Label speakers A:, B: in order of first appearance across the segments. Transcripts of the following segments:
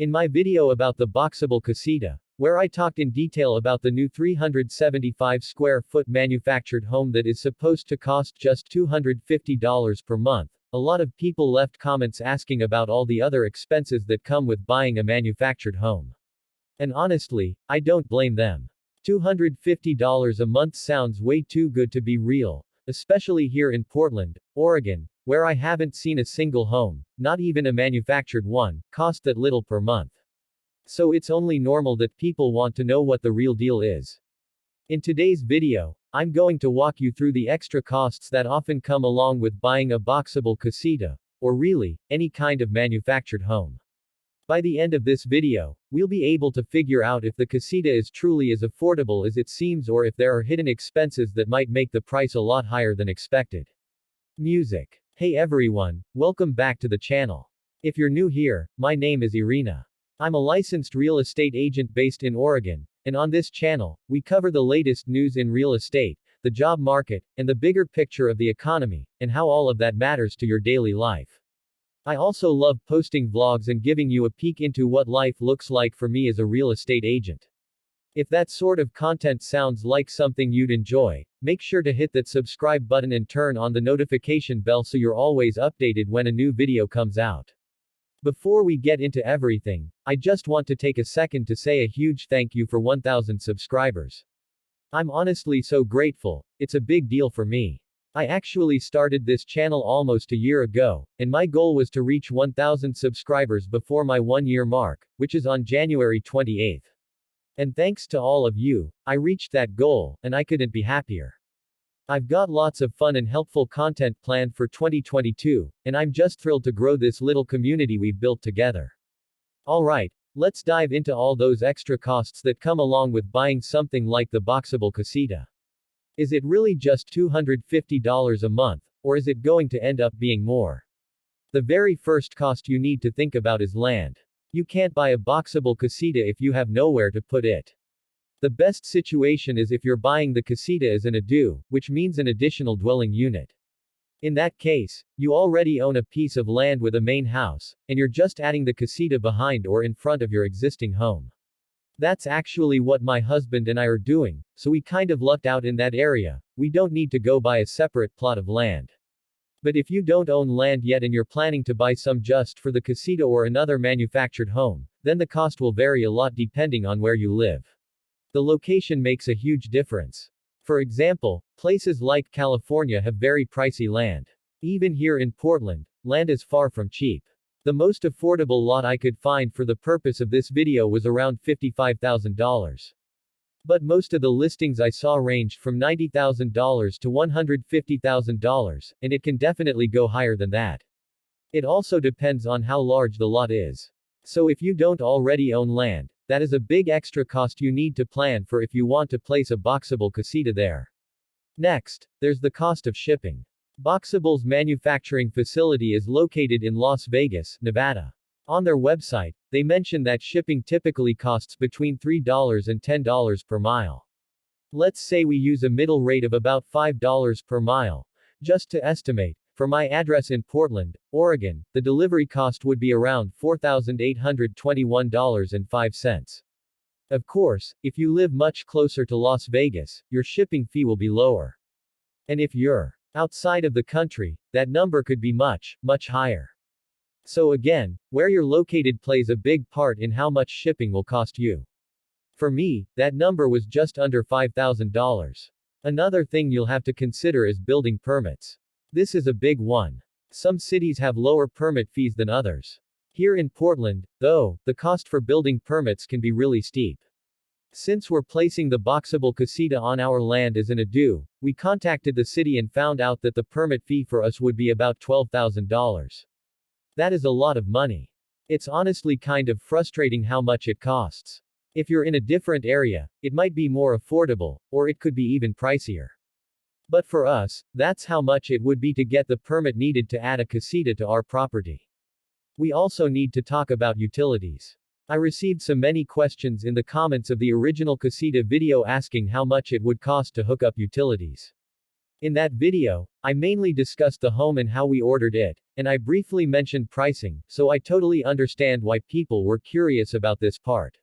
A: In my video about the Boxable Casita, where I talked in detail about the new 375 square foot manufactured home that is supposed to cost just $250 per month, a lot of people left comments asking about all the other expenses that come with buying a manufactured home. And honestly, I don't blame them. $250 a month sounds way too good to be real, especially here in Portland, Oregon, where I haven't seen a single home, not even a manufactured one, cost that little per month. So it's only normal that people want to know what the real deal is. In today's video, I'm going to walk you through the extra costs that often come along with buying a Boxable Casita, or really, any kind of manufactured home. By the end of this video, we'll be able to figure out if the casita is truly as affordable as it seems or if there are hidden expenses that might make the price a lot higher than expected. Music. Hey everyone, welcome back to the channel. If you're new here, my name is Irina. I'm a licensed real estate agent based in Oregon, and on this channel, we cover the latest news in real estate, the job market, and the bigger picture of the economy, and how all of that matters to your daily life. I also love posting vlogs and giving you a peek into what life looks like for me as a real estate agent. If that sort of content sounds like something you'd enjoy, make sure to hit that subscribe button and turn on the notification bell so you're always updated when a new video comes out. Before we get into everything, I just want to take a second to say a huge thank you for 1,000 subscribers. I'm honestly so grateful, it's a big deal for me. I actually started this channel almost a year ago, and my goal was to reach 1,000 subscribers before my 1-year mark, which is on January 28th. And thanks to all of you, I reached that goal, and I couldn't be happier. I've got lots of fun and helpful content planned for 2022, and I'm just thrilled to grow this little community we've built together. Alright, let's dive into all those extra costs that come along with buying something like the Boxable Casita. Is it really just $250 a month, or is it going to end up being more? The very first cost you need to think about is land. You can't buy a Boxable Casita if you have nowhere to put it. The best situation is if you're buying the casita as an ADU, which means an additional dwelling unit. In that case, you already own a piece of land with a main house, and you're just adding the casita behind or in front of your existing home. That's actually what my husband and I are doing, so we kind of lucked out in that area. We don't need to go buy a separate plot of land. But if you don't own land yet and you're planning to buy some just for the casita or another manufactured home, then the cost will vary a lot depending on where you live. The location makes a huge difference. For example, places like California have very pricey land. Even here in Portland, land is far from cheap. The most affordable lot I could find for the purpose of this video was around $55,000. But most of the listings I saw ranged from $90,000 to $150,000, and it can definitely go higher than that. It also depends on how large the lot is. So if you don't already own land, that is a big extra cost you need to plan for if you want to place a Boxable Casita there. Next, there's the cost of shipping. Boxable's manufacturing facility is located in Las Vegas, Nevada. On their website, they mention that shipping typically costs between $3 and $10 per mile. Let's say we use a middle rate of about $5 per mile. Just to estimate, for my address in Portland, Oregon, the delivery cost would be around $4,821.05. Of course, if you live much closer to Las Vegas, your shipping fee will be lower. And if you're outside of the country, that number could be much, much higher. So again, where you're located plays a big part in how much shipping will cost you. For me, that number was just under $5,000. Another thing you'll have to consider is building permits. This is a big one. Some cities have lower permit fees than others. Here in Portland, though, the cost for building permits can be really steep. Since we're placing the Boxable Casita on our land as an ADU, we contacted the city and found out that the permit fee for us would be about $12,000. That is a lot of money. It's honestly kind of frustrating how much it costs. If you're in a different area, it might be more affordable, or it could be even pricier. But for us, that's how much it would be to get the permit needed to add a casita to our property. We also need to talk about utilities. I received so many questions in the comments of the original casita video asking how much it would cost to hook up utilities. In that video, I mainly discussed the home and how we ordered it, and I briefly mentioned pricing, so I totally understand why people were curious about this part.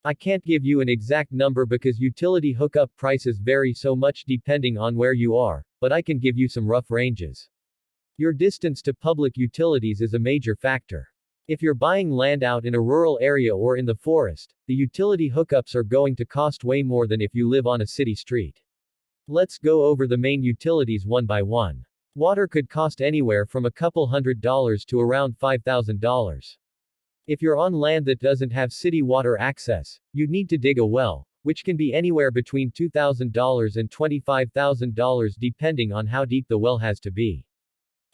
A: I can't give you an exact number because utility hookup prices vary so much depending on where you are, but I can give you some rough ranges. Your distance to public utilities is a major factor. If you're buying land out in a rural area or in the forest, the utility hookups are going to cost way more than if you live on a city street. Let's go over the main utilities one by one. Water could cost anywhere from a couple $100s to around $5,000. If you're on land that doesn't have city water access, you'd need to dig a well, which can be anywhere between $2,000 and $25,000 depending on how deep the well has to be.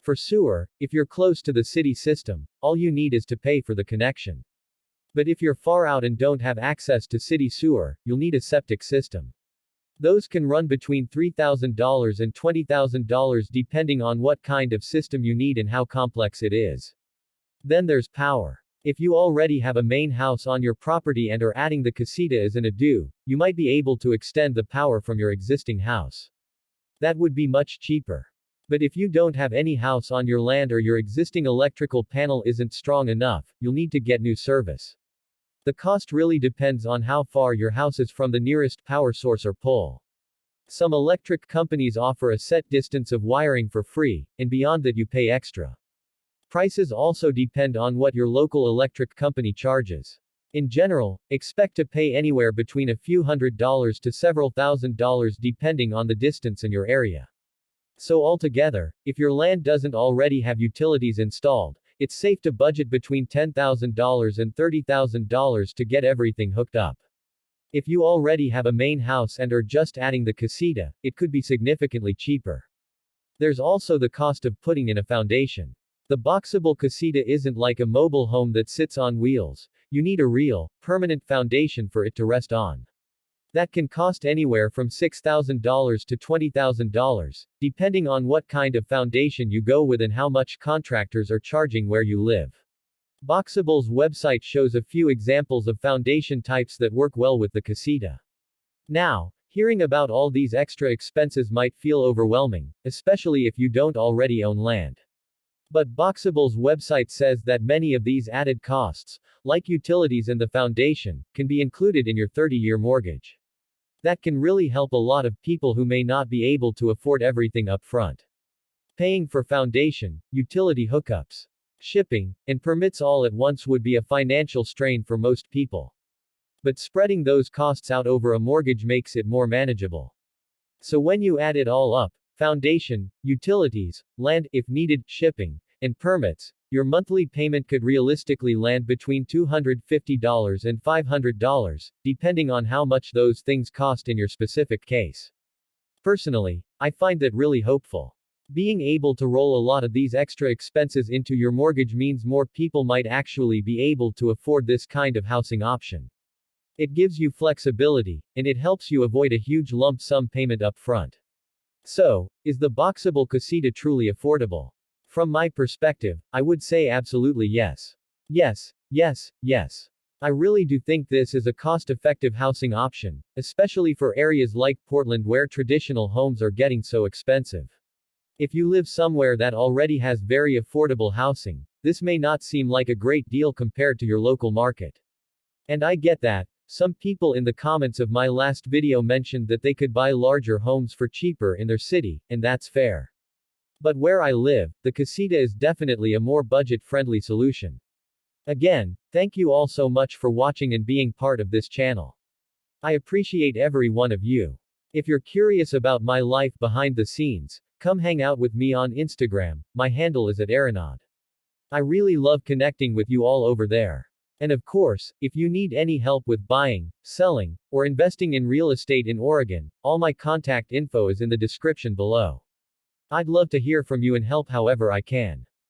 A: For sewer, if you're close to the city system, all you need is to pay for the connection. But if you're far out and don't have access to city sewer, you'll need a septic system. Those can run between $3,000 and $20,000 depending on what kind of system you need and how complex it is. Then there's power. If you already have a main house on your property and are adding the casita as an ado, you might be able to extend the power from your existing house. That would be much cheaper. But if you don't have any house on your land or your existing electrical panel isn't strong enough, you'll need to get new service. The cost really depends on how far your house is from the nearest power source or pole. Some electric companies offer a set distance of wiring for free, and beyond that you pay extra. Prices also depend on what your local electric company charges. In general, expect to pay anywhere between a few $100s to several $1,000s depending on the distance in your area. So altogether, if your land doesn't already have utilities installed, it's safe to budget between $10,000 and $30,000 to get everything hooked up. If you already have a main house and are just adding the casita, it could be significantly cheaper. There's also the cost of putting in a foundation. The Boxable Casita isn't like a mobile home that sits on wheels. You need a real, permanent foundation for it to rest on. That can cost anywhere from $6,000 to $20,000, depending on what kind of foundation you go with and how much contractors are charging where you live. Boxable's website shows a few examples of foundation types that work well with the casita. Now, hearing about all these extra expenses might feel overwhelming, especially if you don't already own land. But Boxable's website says that many of these added costs, like utilities and the foundation, can be included in your 30-year mortgage. That can really help a lot of people who may not be able to afford everything up front. Paying for foundation, utility hookups, shipping, and permits all at once would be a financial strain for most people. But spreading those costs out over a mortgage makes it more manageable. So when you add it all up, foundation, utilities, land, if needed, shipping, and permits, your monthly payment could realistically land between $250 and $500, depending on how much those things cost in your specific case. Personally, I find that really hopeful. Being able to roll a lot of these extra expenses into your mortgage means more people might actually be able to afford this kind of housing option. It gives you flexibility, and it helps you avoid a huge lump sum payment up front. So, is the Boxable Casita truly affordable? From my perspective, I would say absolutely yes. Yes, yes, yes. I really do think this is a cost-effective housing option, especially for areas like Portland where traditional homes are getting so expensive. If you live somewhere that already has very affordable housing, this may not seem like a great deal compared to your local market. And I get that. Some people in the comments of my last video mentioned that they could buy larger homes for cheaper in their city, and that's fair. But where I live, the casita is definitely a more budget-friendly solution. Again, thank you all so much for watching and being part of this channel. I appreciate every one of you. If you're curious about my life behind the scenes, come hang out with me on Instagram, my handle is @Aeronaud. I really love connecting with you all over there. And of course, if you need any help with buying, selling, or investing in real estate in Oregon, all my contact info is in the description below. I'd love to hear from you and help however I can.